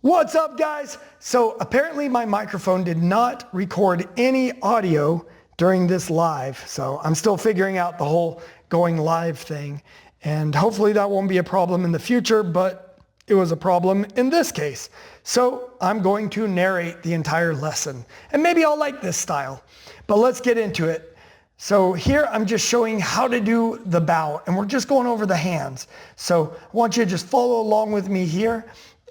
What's up, guys? So apparently my microphone did not record any audio during this live. So I'm still figuring out the whole going live thing. And hopefully that won't be a problem in the future, but it was a problem in this case. So I'm going to narrate the entire lesson. And maybe I'll like this style, but let's get into it. So here I'm just showing how to do the bow, and we're just going over the hands. So I want you to just follow along with me here.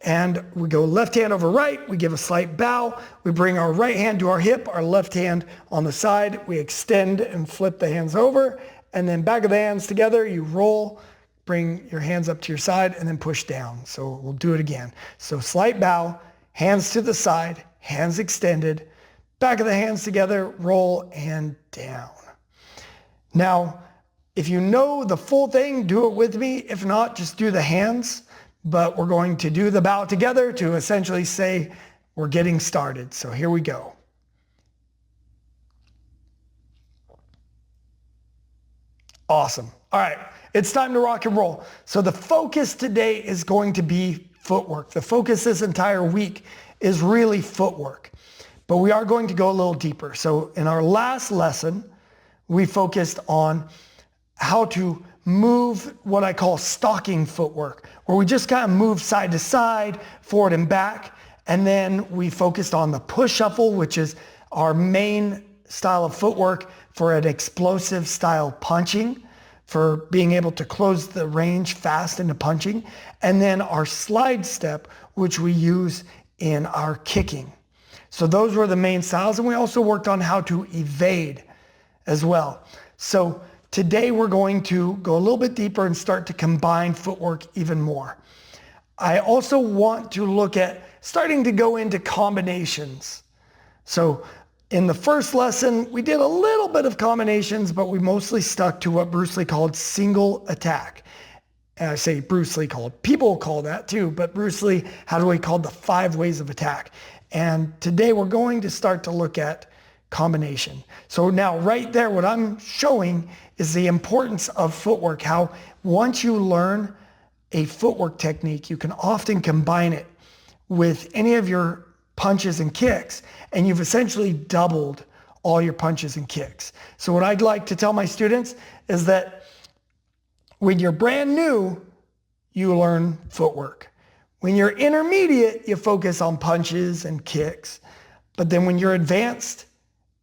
And we go left hand over right, we give a slight bow, we bring our right hand to our hip, our left hand on the side, we extend and flip the hands over, and then back of the hands together, you roll, bring your hands up to your side, and then push down. So we'll do it again. So slight bow, hands to the side, hands extended, back of the hands together, roll, and down. Now, if you know the full thing, do it with me. If not, just do the hands. But we're going to do the bow together to essentially say we're getting started. So here we go. Awesome. All right, it's time to rock and roll. So the focus today is going to be footwork. The focus this entire week is really footwork. But we are going to go a little deeper. So in our last lesson, we focused on how to move what I call stocking footwork, where we just kind of move side to side, forward and back. And then we focused on the push shuffle, which is our main style of footwork for an explosive style punching, for being able to close the range fast into punching. And then our slide step, which we use in our kicking. So those were the main styles. And we also worked on how to evade as well. So today we're going to go a little bit deeper and start to combine footwork even more. I also want to look at starting to go into combinations. So in the first lesson, we did a little bit of combinations, but we mostly stuck to what Bruce Lee called single attack. And I say Bruce Lee called, people call that too, but Bruce Lee had what he called the 5 ways of attack. And today we're going to start to look at combination. So now right there, what I'm showing is the importance of footwork, how once you learn a footwork technique, you can often combine it with any of your punches and kicks, and you've essentially doubled all your punches and kicks. So what I'd like to tell my students is that when you're brand new, you learn footwork. When you're intermediate, you focus on punches and kicks. But then when you're advanced,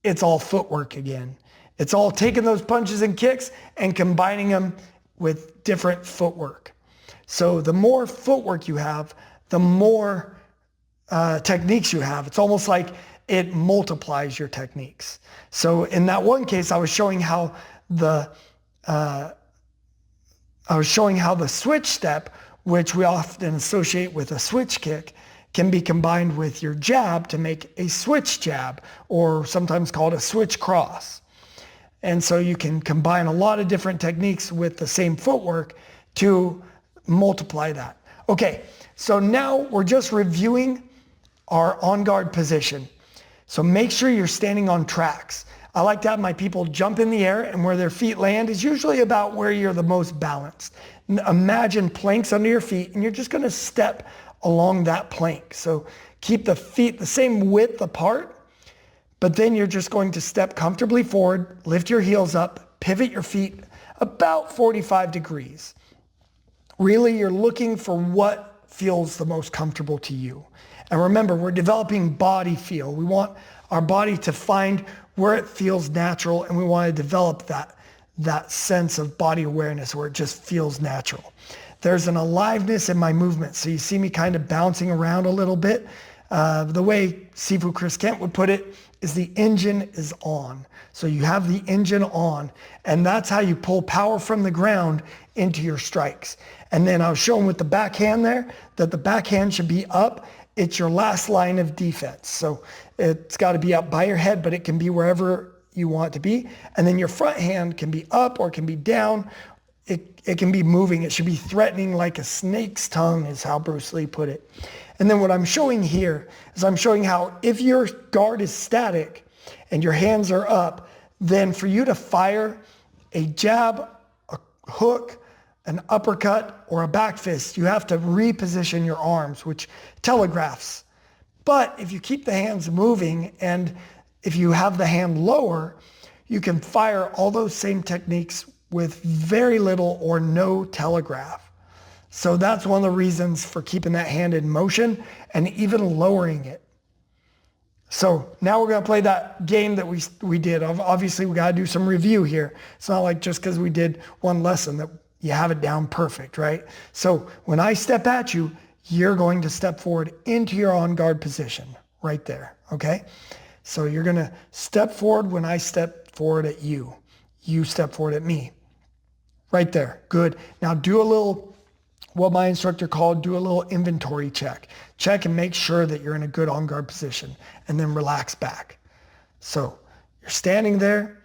it's all footwork again. It's all taking those punches and kicks and combining them with different footwork. So the more footwork you have, the more techniques you have. It's almost like it multiplies your techniques. So in that one case, I was showing how the switch step, which we often associate with a switch kick, can be combined with your jab to make a switch jab, or sometimes called a switch cross. And so you can combine a lot of different techniques with the same footwork to multiply that. Okay, so now we're just reviewing our on guard position. So make sure you're standing on tracks. I like to have my people jump in the air, and where their feet land is usually about where you're the most balanced. Imagine planks under your feet, and you're just going to step along that plank. So keep the feet the same width apart, but then you're just going to step comfortably forward, lift your heels up, pivot your feet about 45 degrees. Really, you're looking for what feels the most comfortable to you. And remember, we're developing body feel. We want our body to find where it feels natural, and we want to develop that sense of body awareness where it just feels natural. There's an aliveness in my movement. So you see me kind of bouncing around a little bit. The way Sifu Chris Kent would put it is the engine is on. So you have the engine on, and that's how you pull power from the ground into your strikes. And then I was showing with the backhand there that the backhand should be up. It's your last line of defense. So it's got to be up by your head, but it can be wherever you want it to be. And then your front hand can be up or it can be down. It can be moving. It should be threatening like a snake's tongue, is how Bruce Lee put it. And then what I'm showing here is I'm showing how if your guard is static and your hands are up, then for you to fire a jab, a hook, an uppercut or a back fist, you have to reposition your arms, which telegraphs. But if you keep the hands moving and if you have the hand lower, you can fire all those same techniques with very little or no telegraph. So that's one of the reasons for keeping that hand in motion and even lowering it. So now we're going to play that game that we did. Obviously, we got to do some review here. It's not like just because we did one lesson that you have it down perfect, right? So when I step at you, you're going to step forward into your on guard position right there, okay? So you're going to step forward when I step forward at you. You step forward at me. Right there. Good. Now do a little, what my instructor called, do a little inventory check. Check and make sure that you're in a good on guard position and then relax back. So you're standing there.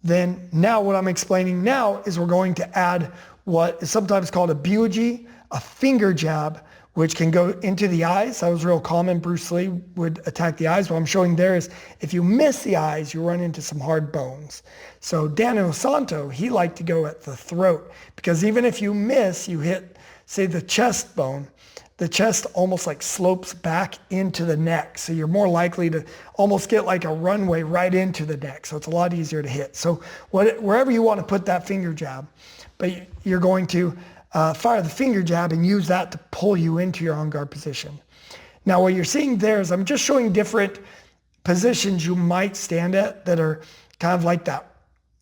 Then now what I'm explaining now is we're going to add what is sometimes called a buji, a finger jab, which can go into the eyes. That was real common. Bruce Lee would attack the eyes. What I'm showing there is if you miss the eyes, you run into some hard bones. So Daniel Santo, he liked to go at the throat because even if you miss, you hit, say, the chest bone, the chest almost like slopes back into the neck. So you're more likely to almost get like a runway right into the neck. So it's a lot easier to hit. So wherever you want to put that finger jab, but you're going to fire the finger jab and use that to pull you into your on guard position. Now what you're seeing there is I'm just showing different positions you might stand at that are kind of like that.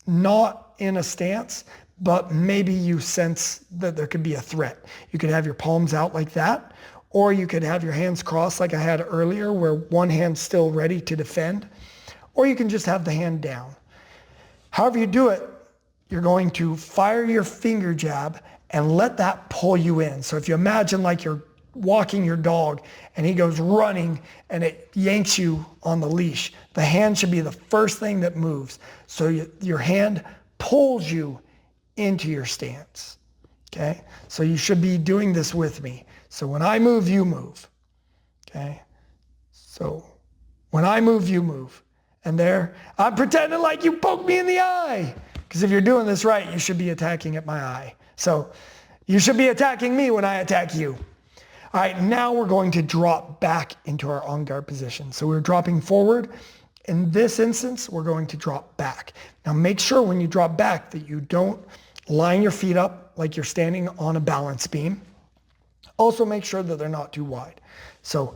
Not in a stance, but maybe you sense that there could be a threat. You could have your palms out like that, or you could have your hands crossed like I had earlier where one hand's still ready to defend, or you can just have the hand down. However you do it, you're going to fire your finger jab and let that pull you in. So if you imagine like you're walking your dog and he goes running and it yanks you on the leash, the hand should be the first thing that moves. So your hand pulls you into your stance, okay? So you should be doing this with me. So when I move, you move, okay? So when I move, you move. And there, I'm pretending like you poked me in the eye. Because if you're doing this right, you should be attacking at my eye. So you should be attacking me when I attack you. All right, now we're going to drop back into our on guard position. So we're dropping forward. In this instance, we're going to drop back. Now make sure when you drop back that you don't line your feet up like you're standing on a balance beam. Also make sure that they're not too wide. So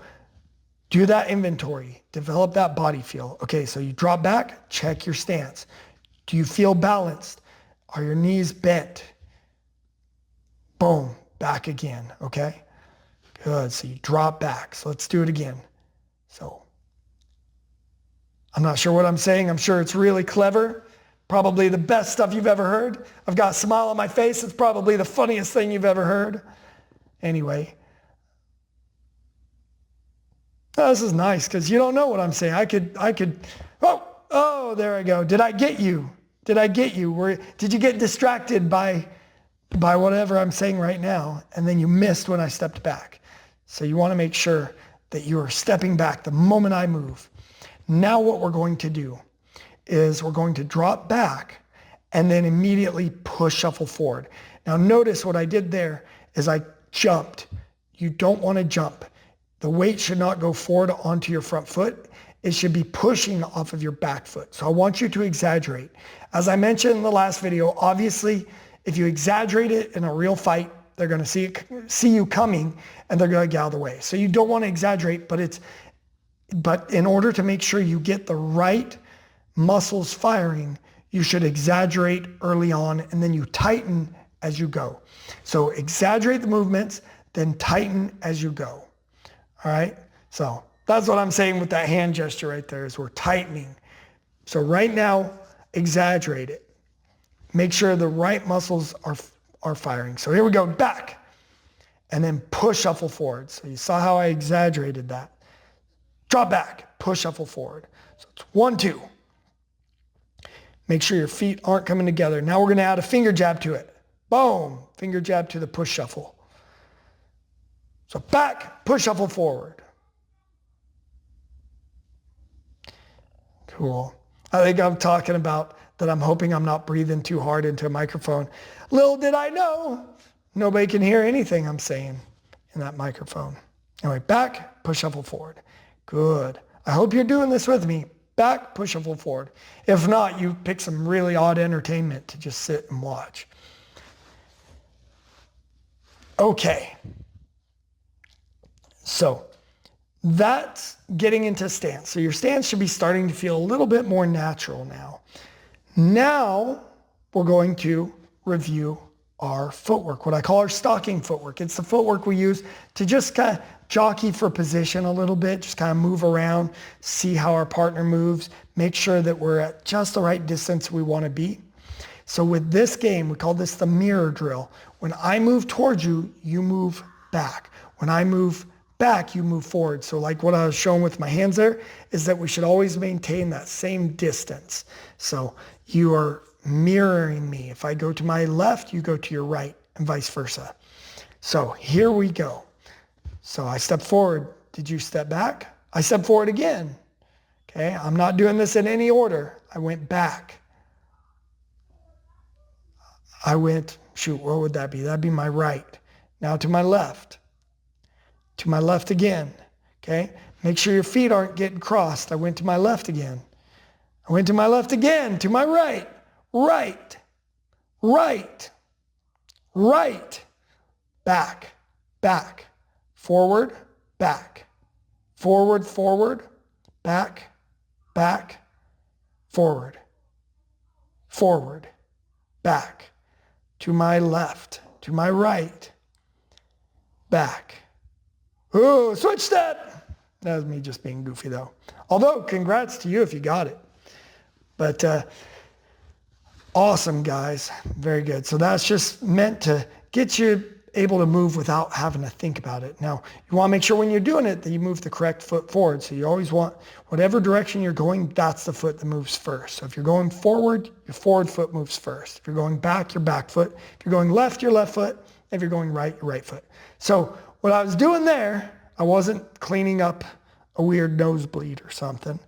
do that inventory, develop that body feel. Okay, so you drop back, check your stance. Do you feel balanced? Are your knees bent? Boom, back again, okay? Good, so you drop back. So let's do it again. So I'm not sure what I'm saying. I'm sure it's really clever. Probably the best stuff you've ever heard. I've got a smile on my face. It's probably the funniest thing you've ever heard. Anyway. Oh, this is nice because you don't know what I'm saying. I could, oh, there I go. Did I get you? Did I get you? Did you get distracted by whatever I'm saying right now? And then you missed when I stepped back. So you want to make sure that you are stepping back the moment I move. Now what we're going to do is we're going to drop back and then immediately push shuffle forward. Now notice what I did there is I jumped. You don't want to jump. The weight should not go forward onto your front foot. It should be pushing off of your back foot. So I want you to exaggerate. As I mentioned in the last video, obviously, if you exaggerate it in a real fight, they're going to see you coming and they're going to get out of the way. So you don't want to exaggerate, but in order to make sure you get the right muscles firing, you should exaggerate early on and then you tighten as you go. So exaggerate the movements, then tighten as you go. All right? So that's what I'm saying with that hand gesture right there is we're tightening. So right now, exaggerate it. Make sure the right muscles are firing. So here we go, back. And then push shuffle forward. So you saw how I exaggerated that. Drop back, push shuffle forward. So it's 1, 2. Make sure your feet aren't coming together. Now we're going to add a finger jab to it. Boom, finger jab to the push shuffle. So back, push shuffle forward. Cool. I think I'm talking about that I'm hoping I'm not breathing too hard into a microphone. Little did I know, nobody can hear anything I'm saying in that microphone. Anyway, back, push, shuffle, forward. Good. I hope you're doing this with me. Back, push, shuffle, forward. If not, you pick some really odd entertainment to just sit and watch. Okay. So that's getting into stance. So your stance should be starting to feel a little bit more natural now. Now we're going to review our footwork, what I call our stalking footwork. It's the footwork we use to just kind of jockey for position a little bit, just kind of move around, see how our partner moves, make sure that we're at just the right distance we want to be. So with this game, we call this the mirror drill. When I move towards you, you move back. When I move back, you move forward. So like what I was showing with my hands there is that we should always maintain that same distance. So you are mirroring me. If I go to my left, you go to your right and vice versa. So here we go. So I step forward. Did you step back? I step forward again. Okay, I'm not doing this in any order. I went back. I went, shoot, what would that be? That'd be my right. Now to my left. To my left again. Okay, make sure your feet aren't getting crossed. I went to my left again. I went to my left again. To my right. Right, right, right, back, back, forward, back, forward, forward, back, back, forward, forward, back, to my left, to my right, back. Ooh, switch step. That was me just being goofy though. Although, congrats to you if you got it. But, awesome, guys. Very good. So that's just meant to get you able to move without having to think about it. Now, you want to make sure when you're doing it that you move the correct foot forward. So you always want whatever direction you're going, that's the foot that moves first. So if you're going forward, your forward foot moves first. If you're going back, your back foot. If you're going left, your left foot. If you're going right, your right foot. So what I was doing there, I wasn't cleaning up a weird nosebleed or something.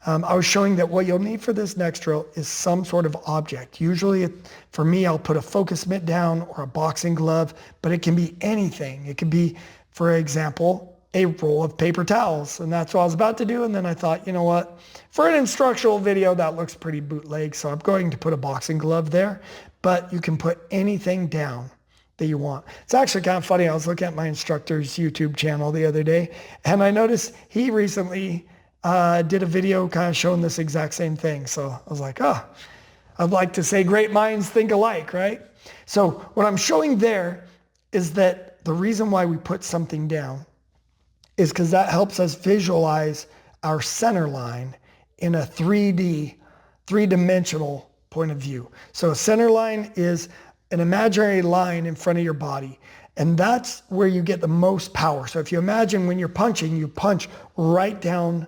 I was showing that what you'll need for this next drill is some sort of object. Usually for me, I'll put a focus mitt down or a boxing glove, but it can be anything. It could be, for example, a roll of paper towels. And that's what I was about to do. And then I thought, you know what, for an instructional video, that looks pretty bootleg. So I'm going to put a boxing glove there, but you can put anything down that you want. It's actually kind of funny. I was looking at my instructor's YouTube channel the other day, and I noticed he recently did a video kind of showing this exact same thing. So I was like, oh, I'd like to say great minds think alike, right? So what I'm showing there is that the reason why we put something down is because that helps us visualize our center line in a three-dimensional point of view. So a center line is an imaginary line in front of your body. And that's where you get the most power. So if you imagine when you're punching, you punch right down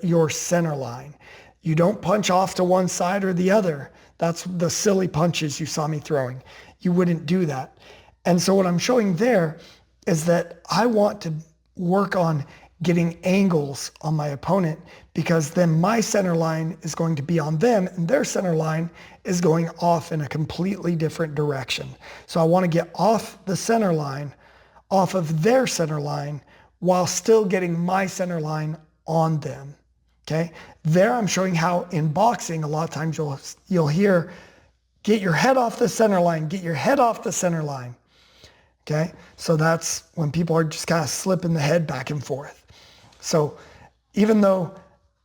your center line. You don't punch off to one side or the other. That's the silly punches you saw me throwing. You wouldn't do that. And so what I'm showing there is that I want to work on getting angles on my opponent, because then my center line is going to be on them and their center line is going off in a completely different direction. So I want to get off the center line, off of their center line, while still getting my center line on them. Okay. There I'm showing how in boxing, a lot of times you'll hear, get your head off the center line, get your head off the center line. Okay. So that's when people are just kind of slipping the head back and forth. So even though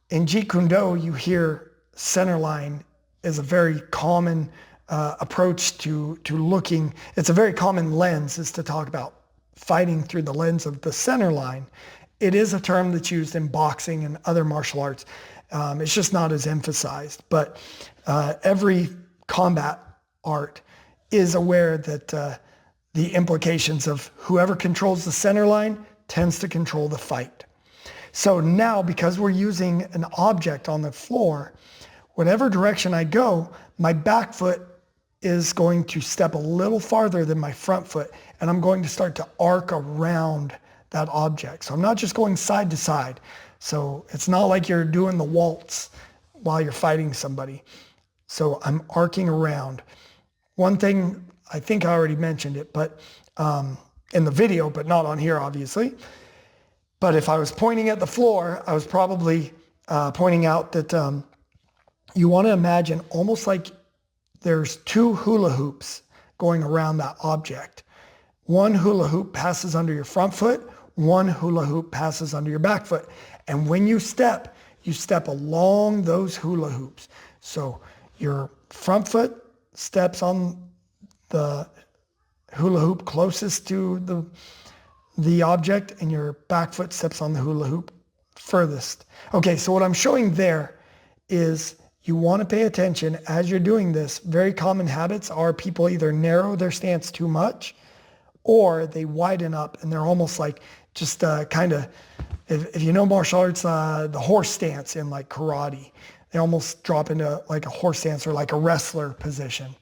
in Jeet Kune Do, you hear center line is a very common approach to looking, it's a very common lens is to talk about fighting through the lens of the center line. It is a term that's used in boxing and other martial arts. It's just not as emphasized, but every combat art is aware that the implications of whoever controls the center line tends to control the fight. So now, because we're using an object on the floor, whatever direction I go, my back foot is going to step a little farther than my front foot, and I'm going to start to arc around that object. So I'm not just going side to side. So it's not like you're doing the waltz while you're fighting somebody. So I'm arcing around. One thing, I think I already mentioned it, but in the video, but not on here, obviously. But if I was pointing at the floor, I was probably pointing out that you want to imagine almost like there's two hula hoops going around that object. One hula hoop passes under your front foot, one hula hoop passes under your back foot. And when you step along those hula hoops. So your front foot steps on the hula hoop closest to the object, and your back foot steps on the hula hoop furthest. Okay, so what I'm showing there is you want to pay attention as you're doing this. Very common habits are people either narrow their stance too much or they widen up and they're almost like just kind of, if you know martial arts, the horse stance in like karate, they almost drop into like a horse stance or like a wrestler position.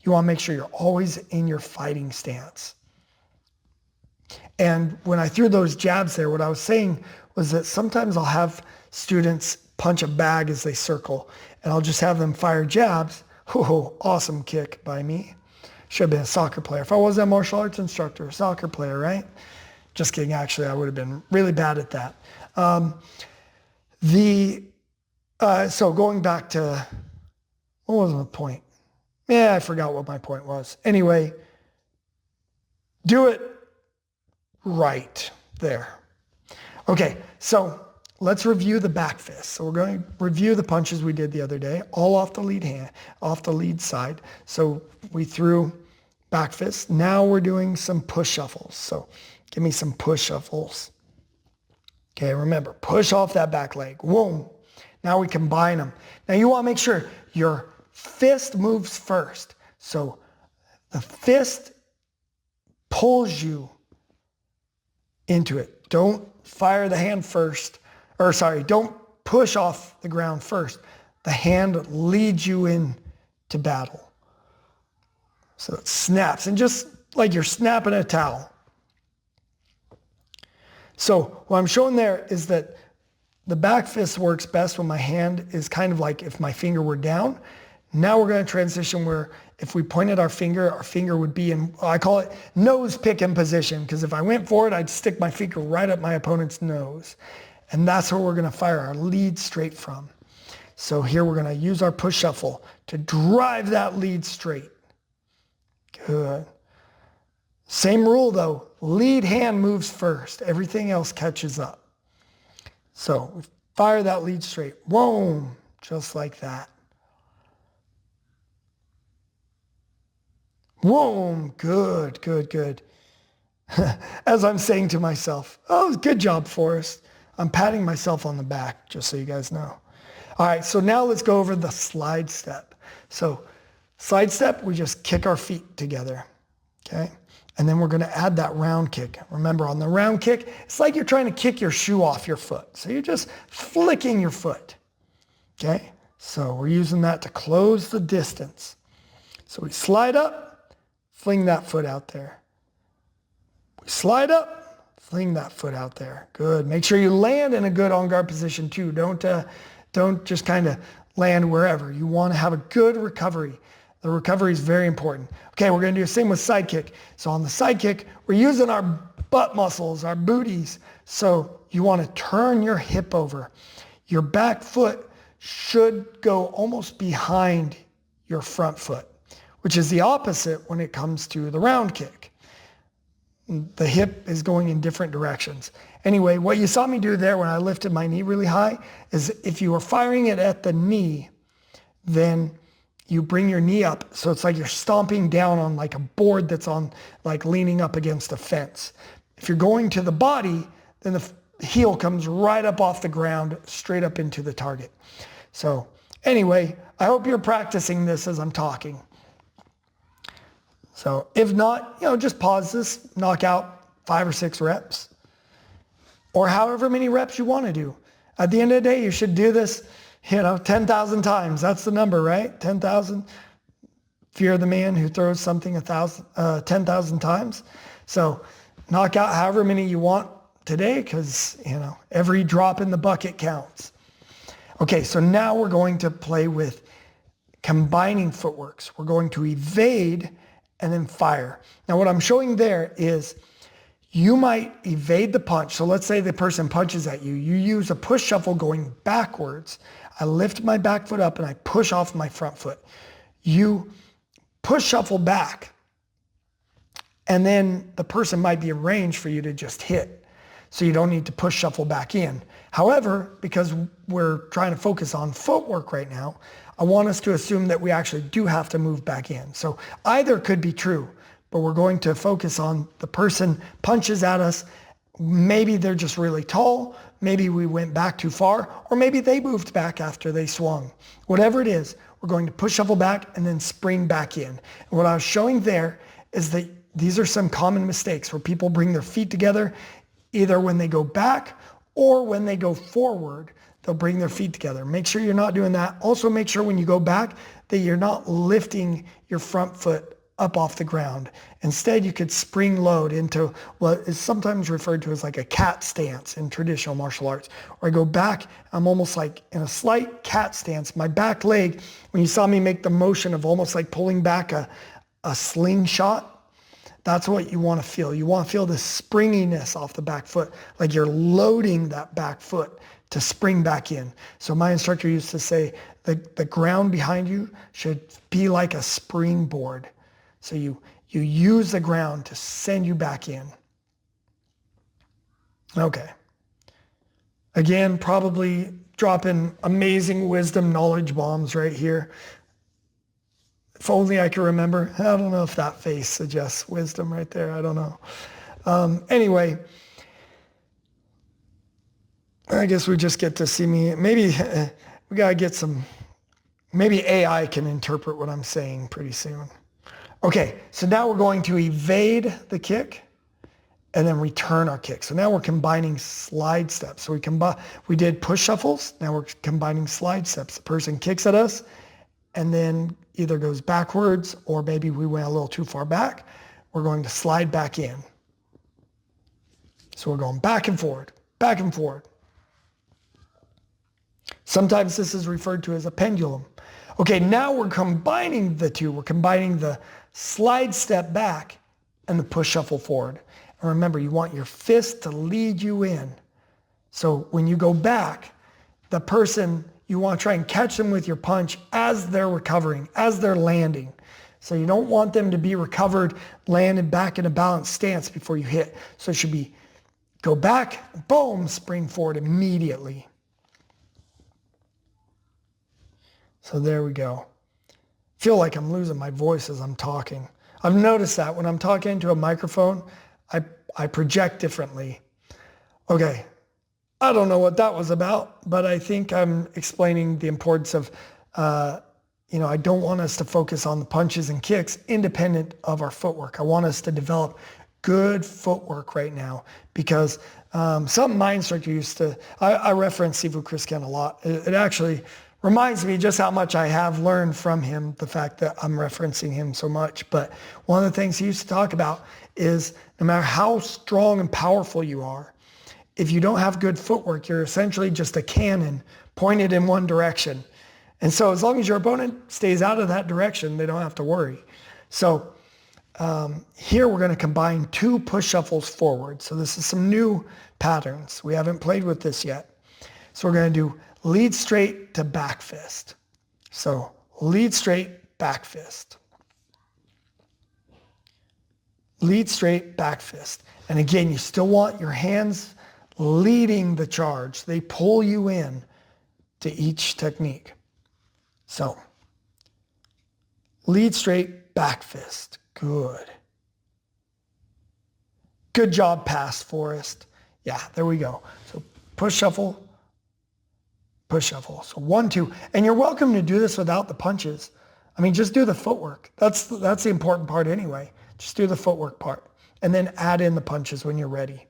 You want to make sure you're always in your fighting stance. And when I threw those jabs there, what I was saying was that sometimes I'll have students punch a bag as they circle, and I'll just have them fire jabs. Oh, awesome kick by me. Should have been a soccer player. If I wasn't a martial arts instructor, a soccer player, right? Just kidding. Actually, I would have been really bad at that. So going back to, what was my point? Yeah, I forgot what my point was. Anyway, do it right there. Okay, so let's review the back fist. So we're going to review the punches we did the other day, all off the lead hand, off the lead side. So we threw back fist. Now we're doing some push shuffles. So give me some push shuffles. Okay, remember, push off that back leg. Whoa. Now we combine them. Now you want to make sure your fist moves first. So the fist pulls you into it. Don't fire the hand first. Don't push off the ground first. The hand leads you in to battle. So it snaps, and just like you're snapping a towel. So what I'm showing there is that the back fist works best when my hand is kind of like if my finger were down. Now we're going to transition where if we pointed our finger would be in, I call it nose picking position, because if I went forward, I'd stick my finger right up my opponent's nose. And that's where we're going to fire our lead straight from. So here we're going to use our push shuffle to drive that lead straight. Good. Same rule though, lead hand moves first. Everything else catches up. So we fire that lead straight. Whoa, just like that. Whoa, good, good, good. As I'm saying to myself, oh, good job, Forrest. I'm patting myself on the back, just so you guys know. All right, so now let's go over the slide step. So slide step, we just kick our feet together, okay? And then we're going to add that round kick. Remember, on the round kick, it's like you're trying to kick your shoe off your foot. So you're just flicking your foot, okay? So we're using that to close the distance. So we slide up, fling that foot out there. We slide up, fling that foot out there. Good. Make sure you land in a good on-guard position too. Don't just kind of land wherever. You want to have a good recovery. The recovery is very important. Okay, we're going to do the same with side kick. So on the side kick, we're using our butt muscles, our booties. So you want to turn your hip over. Your back foot should go almost behind your front foot, which is the opposite when it comes to the round kick. The hip is going in different directions. Anyway, what you saw me do there when I lifted my knee really high is if you were firing it at the knee, then you bring your knee up. So it's like you're stomping down on like a board that's on like leaning up against a fence. If you're going to the body, then the heel comes right up off the ground, straight up into the target. So anyway, I hope you're practicing this as I'm talking. So if not, just pause this, knock out 5 or 6 reps or however many reps you want to do. At the end of the day, you should do this, 10,000 times. That's the number, right? 10,000. Fear the man who throws something 10,000 times. So knock out however many you want today because, every drop in the bucket counts. Okay, so now we're going to play with combining footworks. We're going to evade and then fire. Now what I'm showing there is you might evade the punch. So let's say the person punches at you. You use a push shuffle going backwards. I lift my back foot up and I push off my front foot. You push shuffle back, and then the person might be in range for you to just hit. So you don't need to push shuffle back in. However, because we're trying to focus on footwork right now, I want us to assume that we actually do have to move back in. So either could be true, but we're going to focus on the person punches at us. Maybe they're just really tall. Maybe we went back too far, or maybe they moved back after they swung. Whatever it is, we're going to push shuffle back and then spring back in. And what I was showing there is that these are some common mistakes where people bring their feet together either when they go back or when they go forward. They'll bring their feet together. Make sure you're not doing that. Also make sure when you go back that you're not lifting your front foot up off the ground. Instead, you could spring load into what is sometimes referred to as like a cat stance in traditional martial arts. Or I go back, I'm almost like in a slight cat stance. My back leg, when you saw me make the motion of almost like pulling back a slingshot, that's what you want to feel. You want to feel the springiness off the back foot, like you're loading that back foot to spring back in. So my instructor used to say the ground behind you should be like a springboard. So you use the ground to send you back in. Okay. Again, probably dropping amazing wisdom knowledge bombs right here. If only I could remember. I don't know if that face suggests wisdom right there. I don't know. Anyway, I guess we just get to see me. Maybe we got to get some, maybe AI can interpret what I'm saying pretty soon. Okay, so now we're going to evade the kick and then return our kick. So now we're combining slide steps. So we did push shuffles. Now we're combining slide steps. The person kicks at us and then either goes backwards or maybe we went a little too far back. We're going to slide back in. So we're going back and forward, back and forward. Sometimes this is referred to as a pendulum. Okay, now we're combining the two. We're combining the slide step back and the push shuffle forward. And remember, you want your fist to lead you in. So when you go back, the person, you want to try and catch them with your punch as they're recovering, as they're landing. So you don't want them to be recovered, landed back in a balanced stance before you hit. So it should be go back, boom, spring forward immediately. So there we go. Feel like I'm losing my voice as I'm talking. I've noticed that when I'm talking into a microphone, I project differently. Okay, I don't know what that was about, but I think I'm explaining the importance of, I don't want us to focus on the punches and kicks independent of our footwork. I want us to develop good footwork right now because something my instructor used to, I reference Sifu Chris Ken a lot. It actually reminds me just how much I have learned from him, the fact that I'm referencing him so much. But one of the things he used to talk about is no matter how strong and powerful you are, if you don't have good footwork, you're essentially just a cannon pointed in one direction. And so as long as your opponent stays out of that direction, they don't have to worry. So here we're going to combine two push shuffles forward. So this is some new patterns. We haven't played with this yet. So we're going to do lead straight to back fist. So lead straight, back fist. Lead straight, back fist. And again, you still want your hands leading the charge. They pull you in to each technique. So lead straight, back fist. Good. Good job, past Forrest. Yeah, there we go. So push shuffle, push shuffle. So 1, 2. And you're welcome to do this without the punches. I mean, just do the footwork. That's the important part anyway. Just do the footwork part. And then add in the punches when you're ready.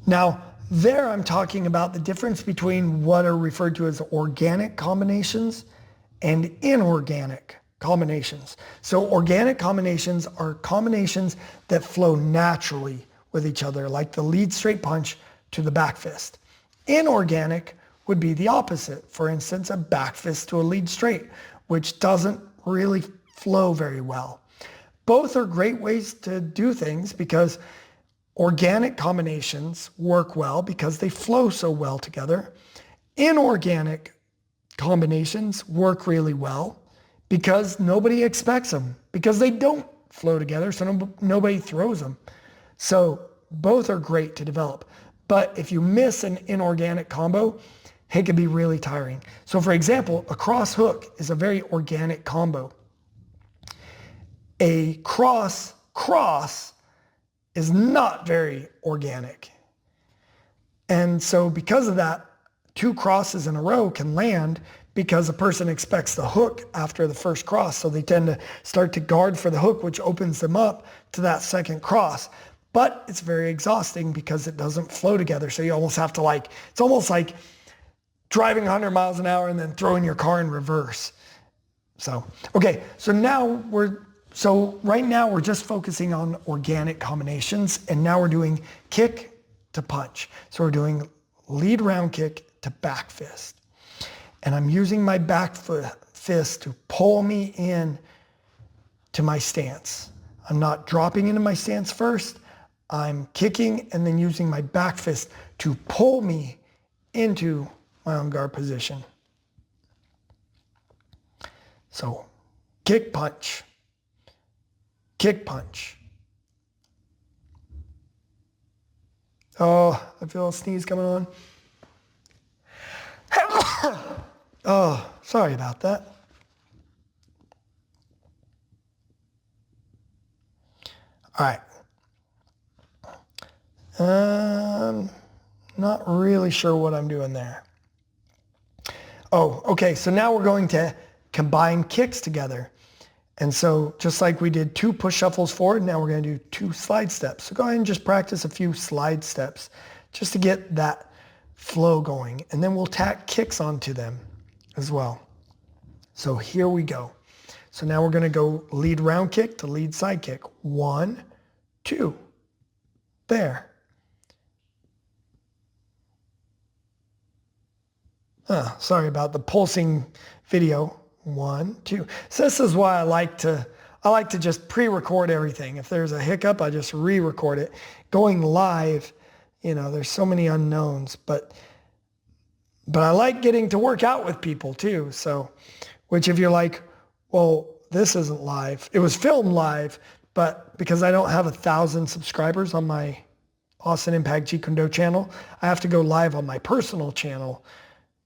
Now, there I'm talking about the difference between what are referred to as organic combinations and inorganic combinations. So organic combinations are combinations that flow naturally with each other, like the lead straight punch to the back fist. Inorganic would be the opposite. For instance, a back fist to a lead straight, which doesn't really flow very well. Both are great ways to do things because organic combinations work well because they flow so well together. Inorganic combinations work really well because nobody expects them, because they don't flow together, so nobody throws them. So both are great to develop. But if you miss an inorganic combo, it can be really tiring. So for example, a cross hook is a very organic combo. A cross is not very organic. And so because of that, 2 crosses in a row can land because a person expects the hook after the first cross. So they tend to start to guard for the hook, which opens them up to that second cross. But it's very exhausting because it doesn't flow together. So you almost have to it's almost like driving 100 miles an hour and then throwing your car in reverse. So, okay, so right now we're just focusing on organic combinations, and now we're doing kick to punch. So we're doing lead round kick to back fist. And I'm using my back fist to pull me in to my stance. I'm not dropping into my stance first. I'm kicking and then using my back fist to pull me into my on guard position. So kick, punch. Kick, punch. Oh, I feel a sneeze coming on. Oh, sorry about that. All right. Not really sure what I'm doing there. Oh, okay. So now we're going to combine kicks together. And so just like we did 2 push shuffles forward, now we're going to do 2 slide steps. So go ahead and just practice a few slide steps just to get that flow going. And then we'll tack kicks onto them as well. So here we go. So now we're going to go lead round kick to lead side kick. 1, 2. There. Sorry about the pulsing video. 1, 2. So this is why I like to just pre-record everything. If there's a hiccup, I just re-record it. Going live, there's so many unknowns, but I like getting to work out with people too. So, which if you're like, well, this isn't live. It was filmed live, but because I don't have 1,000 subscribers on my Austin Impact Jeet Kune Do channel, I have to go live on my personal channel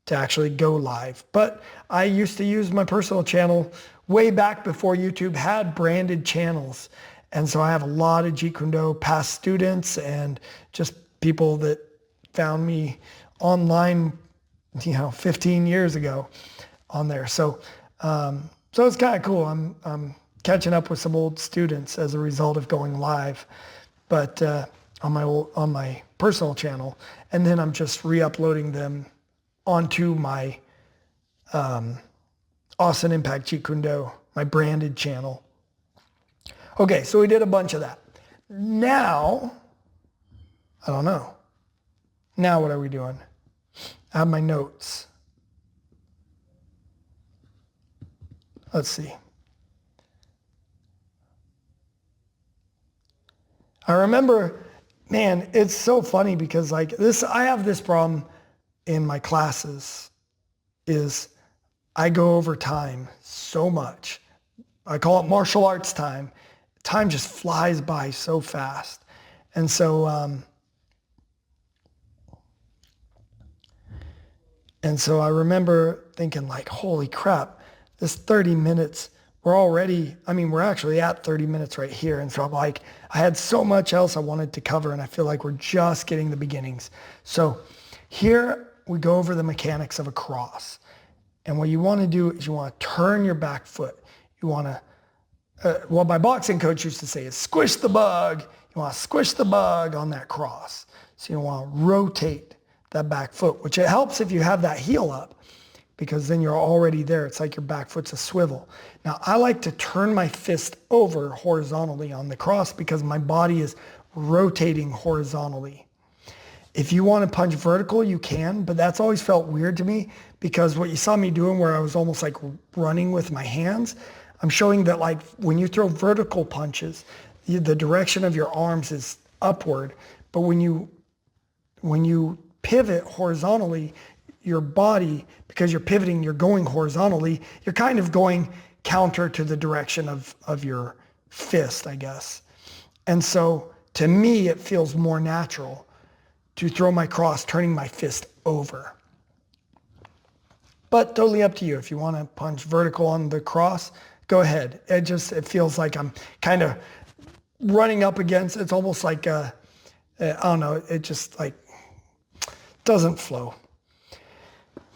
to actually go live. But I used to use my personal channel way back before YouTube had branded channels. And so I have a lot of Jeet Kune Do past students and just people that found me online, 15 years ago on there. So it's kind of cool. I'm catching up with some old students as a result of going live, but on my personal channel, and then I'm just re-uploading them onto my Austin Impact Jeet Kune Do, my branded channel. Okay, so we did a bunch of that. Now, I don't know. Now what are we doing? I have my notes. Let's see. I remember, man, it's so funny because I have this problem in my classes is I go over time so much. I call it martial arts time. Time just flies by so fast. And so, I remember thinking like, holy crap, this 30 minutes, we're actually at 30 minutes right here. And so I'm like, I had so much else I wanted to cover and I feel like we're just getting the beginnings. So here we go over the mechanics of a cross. And what you want to do is you want to turn your back foot. You want to, what my boxing coach used to say is squish the bug. You want to squish the bug on that cross. So you want to rotate that back foot, which it helps if you have that heel up because then you're already there. It's like your back foot's a swivel. Now I like to turn my fist over horizontally on the cross because my body is rotating horizontally. If you want to punch vertical, you can, but that's always felt weird to me because what you saw me doing where I was almost like running with my hands, I'm showing that like when you throw vertical punches, the direction of your arms is upward, but when you pivot horizontally, your body, because you're pivoting, you're going horizontally, you're kind of going counter to the direction of your fist, I guess. And so to me, it feels more natural to throw my cross, turning my fist over. But totally up to you. If you want to punch vertical on the cross, go ahead. It feels like I'm kind of running up against, it's almost like, I don't know, it just like doesn't flow.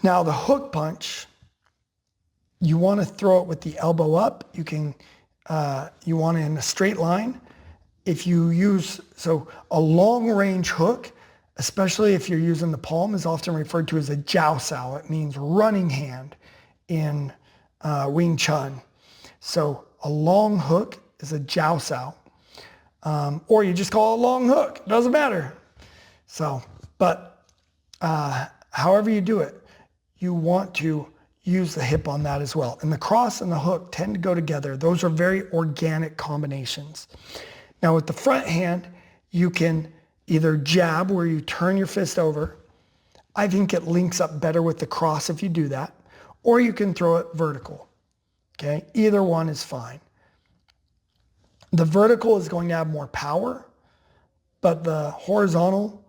Now the hook punch, you want to throw it with the elbow up. You want it in a straight line. If you use, so a long range hook, especially if you're using the palm, is often referred to as a jiao sao. It means running hand in Wing Chun. So a long hook is a jiao sao. Or you just call it a long hook, doesn't matter. So, but however you do it, you want to use the hip on that as well. And the cross and the hook tend to go together. Those are very organic combinations. Now with the front hand, you can either jab where you turn your fist over. I think it links up better with the cross if you do that. Or you can throw it vertical. Okay, either one is fine. The vertical is going to have more power, but the horizontal,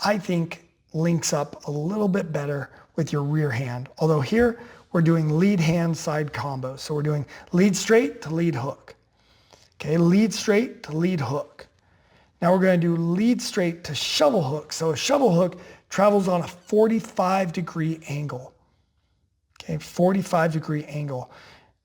I think, links up a little bit better with your rear hand. Although here, we're doing lead hand side combos. So we're doing lead straight to lead hook. Okay, lead straight to lead hook. Now we're going to do lead straight to shovel hook. So a shovel hook travels on a 45-degree angle. Okay, 45-degree angle.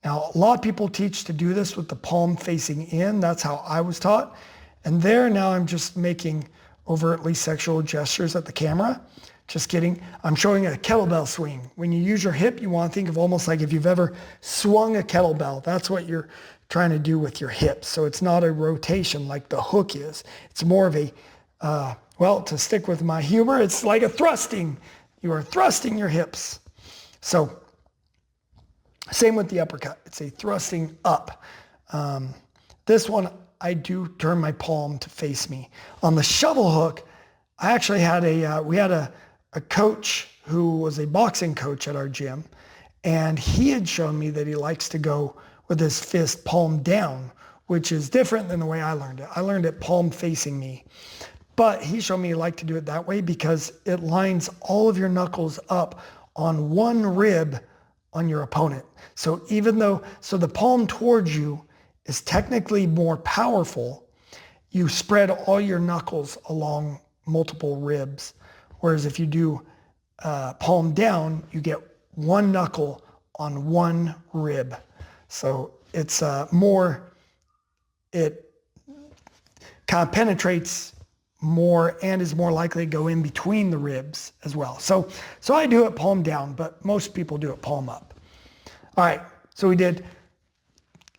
Now, a lot of people teach to do this with the palm facing in. That's how I was taught. And there now I'm just making overtly sexual gestures at the camera. Just kidding. I'm showing a kettlebell swing. When you use your hip, you want to think of almost like if you've ever swung a kettlebell. That's what you're trying to do with your hips. So it's not a rotation like the hook is. It's more of a, well, to stick with my humor, it's like a thrusting. You are thrusting your hips. So same with the uppercut. It's a thrusting up. This one, I do turn my palm to face me. On the shovel hook, I actually had we had a coach who was a boxing coach at our gym, and he had shown me that he likes to go with his fist palm down, which is different than the way I learned it. I learned it palm facing me. But he showed me he liked to do it that way because it lines all of your knuckles up on one rib on your opponent. So so the palm towards you is technically more powerful. You spread all your knuckles along multiple ribs. Whereas if you do palm down, you get one knuckle on one rib. So it's it kind of penetrates more and is more likely to go in between the ribs as well. So I do it palm down, but most people do it palm up. All right, so we did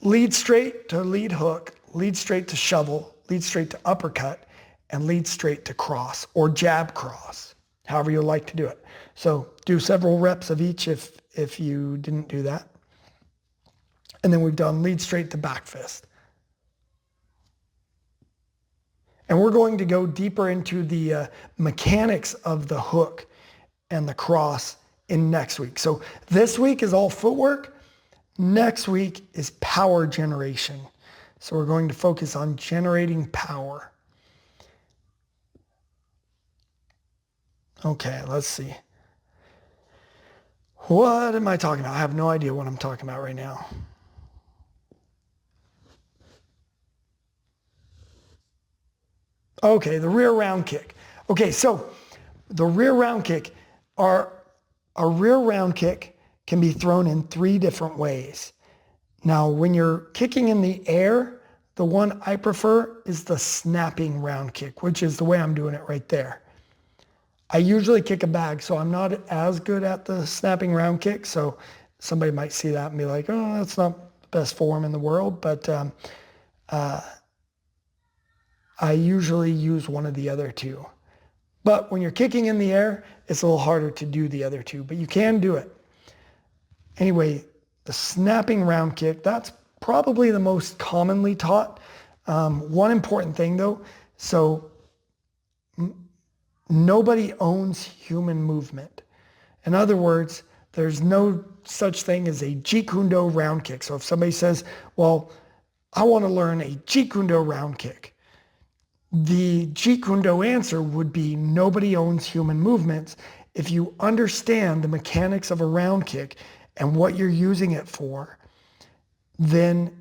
lead straight to lead hook, lead straight to shovel, lead straight to uppercut, and lead straight to cross or jab cross, however you like to do it. So do several reps of each if you didn't do that. And then we've done lead straight to back fist. And we're going to go deeper into the mechanics of the hook and the cross in next week. So this week is all footwork. Next week is power generation. So we're going to focus on generating power. Okay, let's see. What am I talking about? I have no idea what I'm talking about right now. Okay, the rear round kick. Okay, so the rear round kick a rear round kick can be thrown in 3 different ways. Now, when you're kicking in the air, the one I prefer is the snapping round kick, which is the way I'm doing it right there. I usually kick a bag, so I'm not as good at the snapping round kick. So somebody might see that and be like, oh, that's not the best form in the world. But I usually use one of the other two. But when you're kicking in the air, it's a little harder to do the other two, but you can do it. Anyway, the snapping round kick, that's probably the most commonly taught. One important thing though, so nobody owns human movement. In other words, there's no such thing as a Jeet Kune Do round kick. So if somebody says, well, I want to learn a Jeet Kune Do round kick, the Jeet Kune Do answer would be nobody owns human movements. If you understand the mechanics of a round kick and what you're using it for, then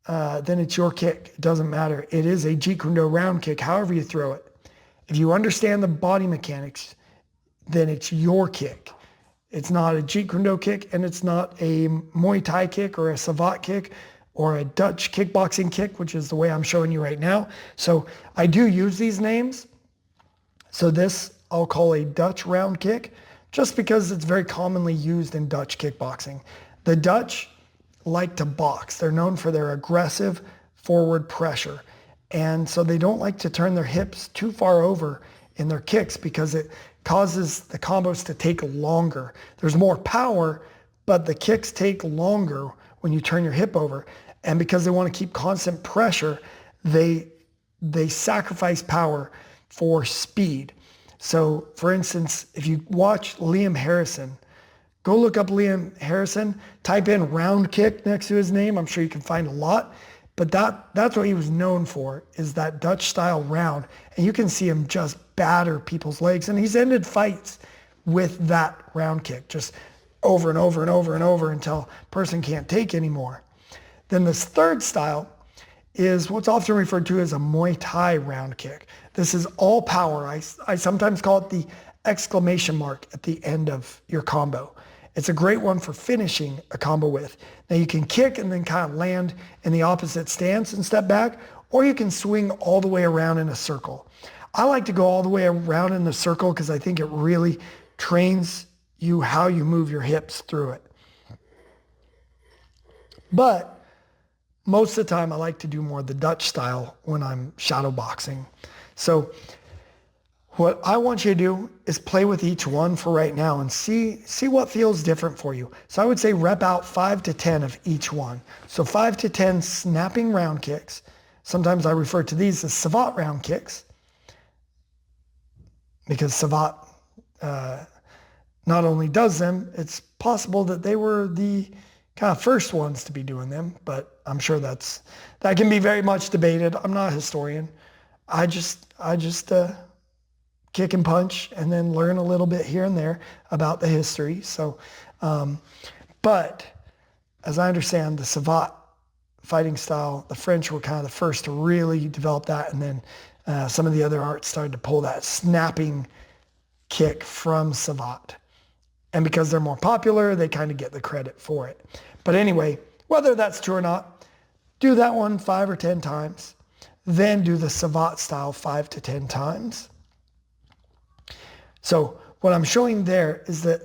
it's your kick. It doesn't matter. It is a Jeet Kune Do round kick, however you throw it. If you understand the body mechanics, then it's your kick. It's not a Jeet Kune Do kick, and it's not a Muay Thai kick or a Savate kick or a Dutch kickboxing kick, which is the way I'm showing you right now. So I do use these names. So this I'll call a Dutch round kick, just because it's very commonly used in Dutch kickboxing. The Dutch like to box. They're known for their aggressive forward pressure. And so they don't like to turn their hips too far over in their kicks because it causes the combos to take longer. There's more power, but the kicks take longer when you turn your hip over. And because they want to keep constant pressure, they sacrifice power for speed. So for instance, if you watch Liam Harrison, go look up Liam Harrison, type in round kick next to his name. I'm sure you can find a lot. But that's what he was known for, is that Dutch style round. And you can see him just batter people's legs. And he's ended fights with that round kick, just over and over and over and over until a person can't take anymore. Then this third style is what's often referred to as a Muay Thai round kick. This is all power. I sometimes call it the exclamation mark at the end of your combo. It's a great one for finishing a combo with. Now you can kick and then kind of land in the opposite stance and step back, or you can swing all the way around in a circle. I like to go all the way around in the circle because I think it really trains you how you move your hips through it. But most of the time I like to do more the Dutch style when I'm shadow boxing. So what I want you to do is play with each one for right now and see what feels different for you. So I would say rep out 5 to 10 of each one. So 5 to 10 snapping round kicks. Sometimes I refer to these as Savate round kicks because Savate not only does them, it's possible that they were the kind of first ones to be doing them, but I'm sure that can be very much debated. I'm not a historian. I just kick and punch and then learn a little bit here and there about the history. So, but as I understand, the Savate fighting style, the French were kind of the first to really develop that. And then some of the other arts started to pull that snapping kick from Savate. And because they're more popular, they kind of get the credit for it. But anyway, whether that's true or not, do that one 5 or 10 times. Then do the Savate style 5 to 10 times. So what I'm showing there is that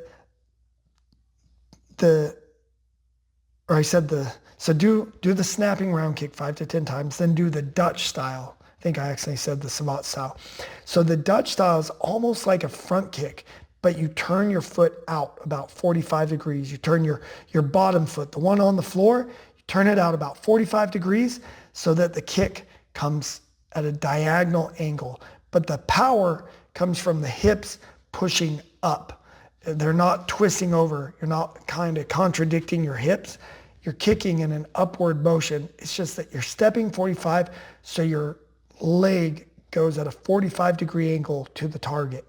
so do the snapping round kick 5 to 10 times, then do the Dutch style. I think I actually said the Savate style. So the Dutch style is almost like a front kick, but you turn your foot out about 45 degrees. You turn your bottom foot, the one on the floor, you turn it out about 45 degrees so that the kick comes at a diagonal angle. But the power comes from the hips pushing up. They're not twisting over. You're not kind of contradicting your hips. You're kicking in an upward motion. It's just that you're stepping 45, so your leg goes at a 45 degree angle to the target,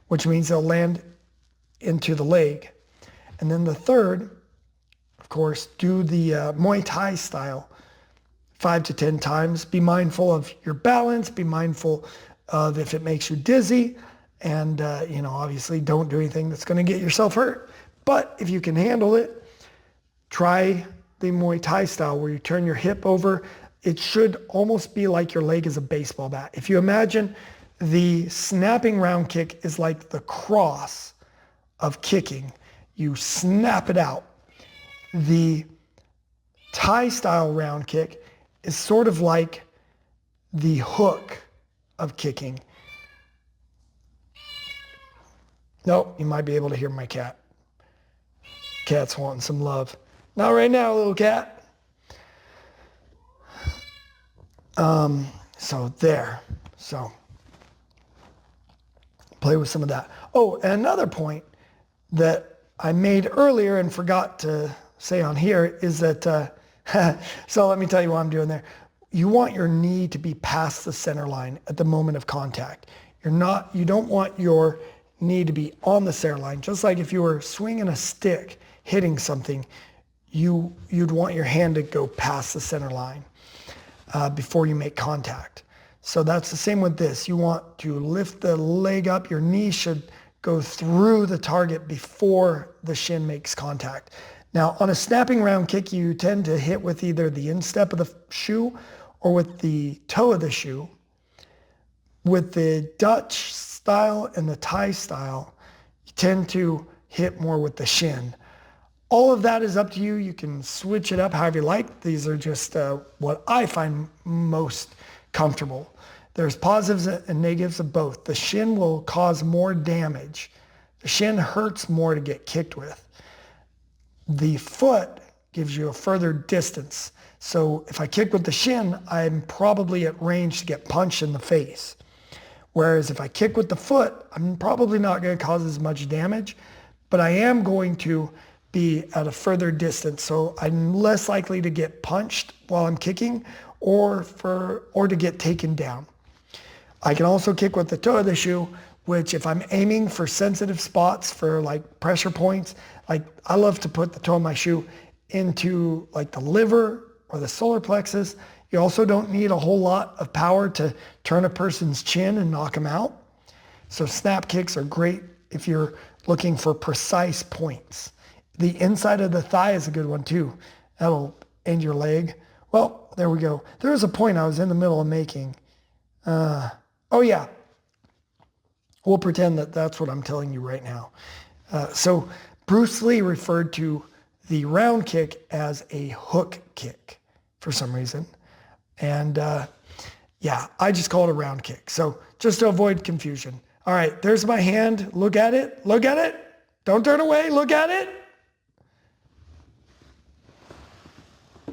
which means they'll land into the leg. And then the third, of course, do the Muay Thai style 5 to 10 times. Be mindful of your balance. Be mindful of if it makes you dizzy. And, obviously don't do anything that's going to get yourself hurt. But if you can handle it, try the Muay Thai style where you turn your hip over. It should almost be like your leg is a baseball bat. If you imagine the snapping round kick is like the cross of kicking, you snap it out. The Thai style round kick is sort of like the hook of kicking. Nope, you might be able to hear my cat. Cat's wanting some love. Not right now, little cat. So there. So play with some of that. Oh, and another point that I made earlier and forgot to say on here is that, so let me tell you what I'm doing there. You want your knee to be past the center line at the moment of contact. You don't want your knee to be on the center line. Just like if you were swinging a stick, hitting something, you'd want your hand to go past the center line before you make contact. So that's the same with this. You want to lift the leg up. Your knee should go through the target before the shin makes contact. Now, on a snapping round kick, you tend to hit with either the instep of the shoe or with the toe of the shoe. With the Dutch style and the Thai style, you tend to hit more with the shin. All of that is up to you. You can switch it up however you like. These are just what I find most comfortable. There's positives and negatives of both. The shin will cause more damage. The shin hurts more to get kicked with. The foot gives you a further distance. So if I kick with the shin, I'm probably at range to get punched in the face. Whereas if I kick with the foot, I'm probably not going to cause as much damage, but I am going to be at a further distance. So I'm less likely to get punched while I'm kicking or to get taken down. I can also kick with the toe of the shoe, which if I'm aiming for sensitive spots for like pressure points, like I love to put the toe of my shoe into like the liver or the solar plexus. You also don't need a whole lot of power to turn a person's chin and knock them out. So snap kicks are great if you're looking for precise points. The inside of the thigh is a good one too. That'll end your leg. Well, there we go. There was a point I was in the middle of making. Oh yeah. We'll pretend that that's what I'm telling you right now. So Bruce Lee referred to the round kick as a hook kick for some reason. And yeah, I just call it a round kick. So just to avoid confusion. All right, there's my hand. Look at it. Look at it. Don't turn away. Look at it.